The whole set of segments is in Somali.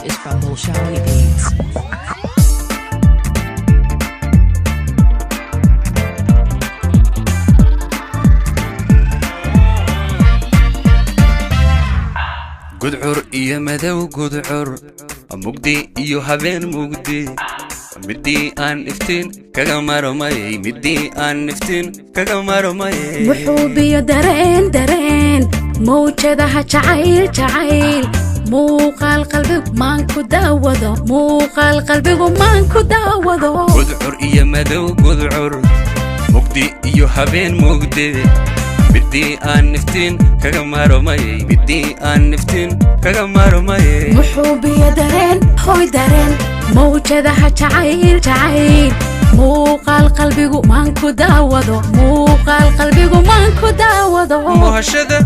is from Bolshawi Beats. gudcur iyo madow gudcur mugdi iyo habeen mugdi midii aan iftiin kaga marmay midii aan iftiin kaga marmay wuxuu biyo dareen mawjadaha jacayl muuqaal qalbigu maan ku daawado gudcur iyo madow gudcur mugdi iyo habeen mugdi midii aan iftiin kaga marmay midii aan iftiin kaga marmay wuxuu biyo dareen mawjadaha jacayl muuqaal qalbigu maan ku daawado muhashada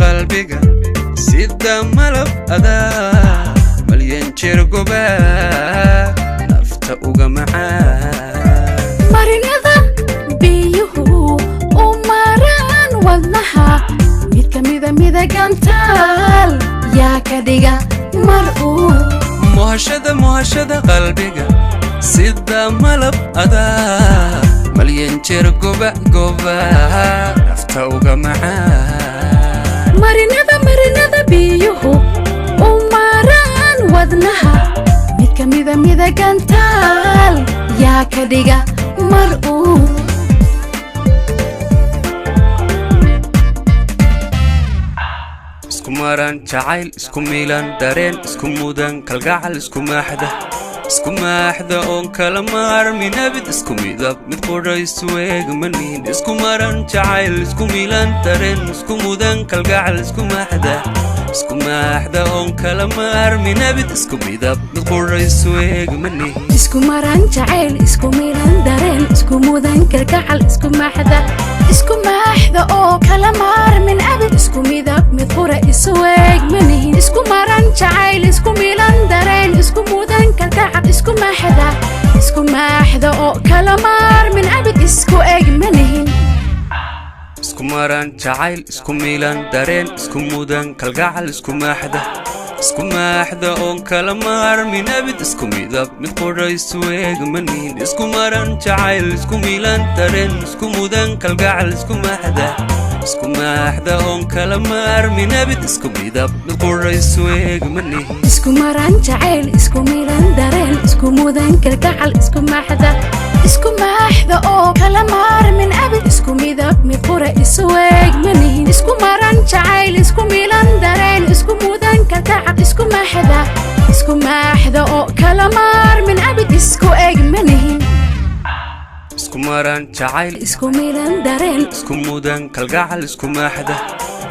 qalbiga sida malab adaa malyan jeer gobaa nafta uga macaan marinada biyuhu u maraan wadnaha mid ka mida gantaal yaa ka dhiga mar uu muhashada qalbiga sida malab adaa malyan jeer goba nafta uga macaan marinada biyuhu u maraan wadnaha mid ka mida gantaal yaa ka dhiga mar uu isku maran jacayl isku miilan dareen isku mudan kalgacal isku maaxda oon kala maarmin abid isku midab mid quraysu eegmanin isku maran jacayl isku miilan dareen isku mudan kalgacal isku maaxda oon kala maarmin abid isku midab mid quraysu eegmanin isku maran jacayl isku miilan dareen isku mudan kalgacal isku maaxda oo kala maarmin abid isku midab mid qura isu eegmanin isku maran jacayl isku miilan dareen isku mudan kalgacal isku maaxda oo kala maarmin abid isku eegmanin isku maran jacayl isku miilan dareen isku mudan kalgacal isku maaxda oon kala maarmin abid isku midab mid quraysu eegmanin isku maran jacayl isku miilan dareen isku mudan kalgacal isku maaxda oon kala maarmin abid isku midab mid quraysu eegmanin isku maran jacayl isku miilan dareen isku mudan kalgacal isku maaxda oo kala maarmin abid isku midab mid qura isu eegmanin isku maran jacayl isku miilan dareen isku mudan kalgacal isku maaxda oo kala maarmin abid isku eegmanin isku maran jacayl isku miilan dareen isku mudan kalgacal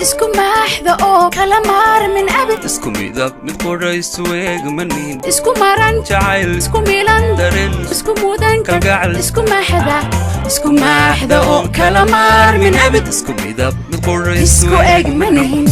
isku maaxda oo kala maarmin abid isku midab mid quraysu eegmanin isku maran jacayl isku miilan dareen isku mudan kalgacal isku maaxda oo kala maarmin abid isku midab mid quraysu isku eegmanin